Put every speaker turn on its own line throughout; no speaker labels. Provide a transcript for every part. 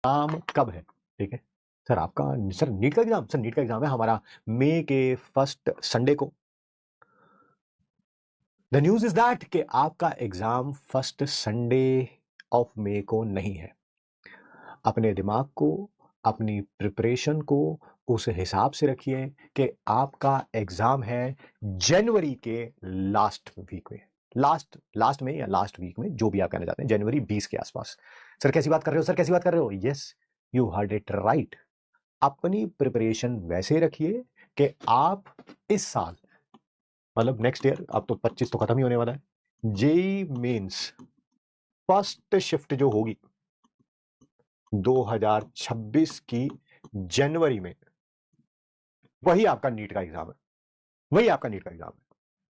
Exam कब है? ठीक है सर, आपका सर नीट का एग्जाम, सर नीट का एग्जाम है हमारा मई के फर्स्ट संडे को। द न्यूज इज दैट कि आपका exam first Sunday of May को नहीं है। अपने दिमाग को, अपनी प्रिपरेशन को उस हिसाब से रखिए कि आपका एग्जाम है जनवरी के लास्ट वीक में, लास्ट लास्ट में या लास्ट वीक में, जो भी आप कहना चाहते हैं, जनवरी 20 के आसपास। सर कैसी बात कर रहे हो, सर कैसी बात कर रहे हो? Yes, you heard it right. अपनी प्रिपरेशन वैसे रखिए कि आप इस साल, मतलब नेक्स्ट ईयर, अब तो 25 तो खत्म ही होने वाला है, जेई मेंस फर्स्ट शिफ्ट जो होगी 2026 की जनवरी में, वही आपका नीट का एग्जाम है, वही आपका नीट का एग्जाम है।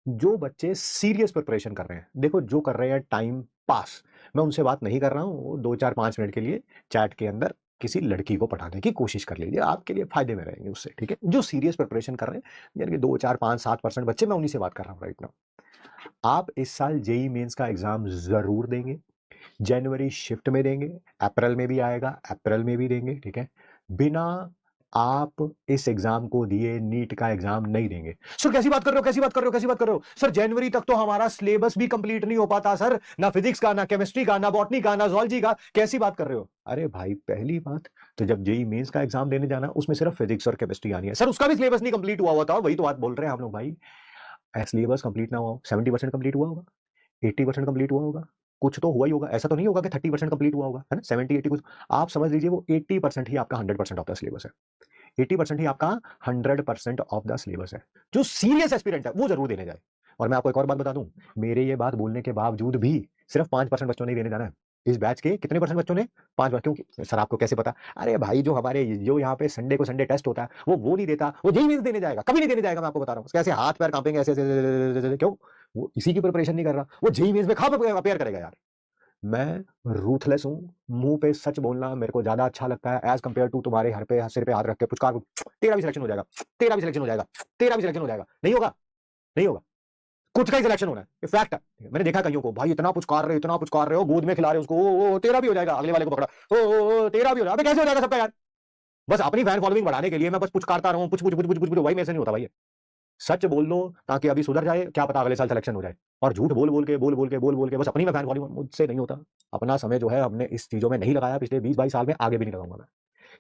जो बच्चे सीरियस प्रिपरेशन कर रहे हैं, देखो जो कर रहे हैं टाइम पास, मैं उनसे बात नहीं कर रहा हूं, 2 4 5 मिनट के लिए चैट के अंदर किसी लड़की को पढ़ाने की कोशिश कर लीजिए, आपके लिए फायदे में रहेंगे उससे। ठीक है, जो सीरियस प्रिपरेशन कर रहे हैं, यानी कि 2 4 5 7% बच्चे, मैं उन्हीं से बात कर रहा हूं राइट नाउ। आप इस साल जेई मेंस का एग्जाम जरूर देंगे, जनवरी शिफ्ट में देंगे, अप्रैल में भी आएगा, अप्रैल में भी देंगे। ठीक है, बिना आप इस एग्जाम को दिए नीट का एग्जाम नहीं देंगे। सर कैसी बात कर रहे हो, कैसी बात कर रहे हो, कैसी बात कर रहे हो? सर जनवरी तक तो हमारा सिलेबस भी कंप्लीट नहीं हो पाता सर, ना फिजिक्स का, ना केमिस्ट्री का, ना बॉटनी का, ना जूलॉजी का। कैसी बात कर रहे हो? अरे भाई, पहली बात तो जब जेई मेंस का एग्जाम देने जाना, उसमें सिर्फ फिजिक्स और केमिस्ट्री आनी है। सर उसका भी सिलेबस नहीं कंप्लीट हुआ हुआ था, वही तो बात बोल रहे हैं हम लोग भाई। सिलेबस कंप्लीट ना हुआ, 70% कंप्लीट हुआ होगा, 80% कंप्लीट हुआ होगा, कुछ तो हुआ ही होगा। ऐसा तो नहीं होगा कि 30% कंप्लीट हुआ होगा, है ना? 70 80 कुछ, आप समझ लीजिए वो 80% ही आपका 100% ऑफ द सिलेबस है। 80% ही आपका 100% ऑफ द सिलेबस है। जो सीरियस एस्पिरेंट है वो जरूर देने जाए। और मैं आपको एक और बात बता दूं, मेरे ये बात बोलने के बावजूद भी सिर्फ 5% बच्चों ने ही देने जाना है। इस बैच के कितने परसेंट बच्चों ने? 5। क्योंकि सर आपको कैसे पता? अरे भाई, जो हमारे जो यहाँ पे संडे को संडे टेस्ट होता है, वो नहीं देता, वो जेईई मेंस देने जाएगा, कभी नहीं देने जाएगा। मैं आपको बता रहा हूँ, कैसे हाथ पैर कांपेंगे ऐसे ऐसे, ऐसे, ऐसे, ऐसे, क्यों? वो इसी की प्रिपरेशन नहीं कर रहा, वो जेईई मेंस में कहाँ अपेयर करेगा यार। मैं रूथलेस हूँ, मुंह पे सच बोलना मेरे को ज्यादा अच्छा लगता है एज कंपेयर टू तुम्हारे हर पे सिर पे हाथ रख के पुचकार। तेरा भी सिलेक्शन हो जाएगा, तेरा भी सिलेक्शन हो जाएगा, तेरा भी सिलेक्शन हो जाएगा। नहीं होगा, नहीं होगा, कुछ का ही सिलेक्शन होना है, फैक्ट है। मैंने देखा कईयों को, भाई इतना पुचकार रहे हो, गोद में खिला रहे हो उसको, ओ तेरा भी हो जाएगा, अगले वाले को पकड़ा, ओ तेरा भी हो जाएगा। अबे कैसे हो जाएगा सबका यार? बस अपनी फैन फॉलोइंग बढ़ाने के लिए मैं बस पुचकारता रहूं, पुछ पुछ पुछ पुछ पुछ, वही मेरे से नहीं होता भाई। सच बोल लो ताकि अभी सुधर जाए, क्या पता अगले साल सिलेक्शन हो जाए। और झूठ बोल बोल के बस अपनी में फैन फॉलोइंग, मुझसे नहीं होता। अपना समय जो है हमने इस चीजों में नहीं लगाया पिछले 20 22 साल में, आगे भी नहीं लगाऊंगा मैं।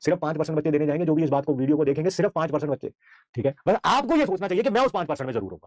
सिर्फ 5% बच्चे देने जाएंगे, जो भी इस बात को वीडियो को देखेंगे, सिर्फ 5% बच्चे। ठीक है, बस आपको ये सोचना चाहिए कि मैं उस 5% में जरूर हूँ।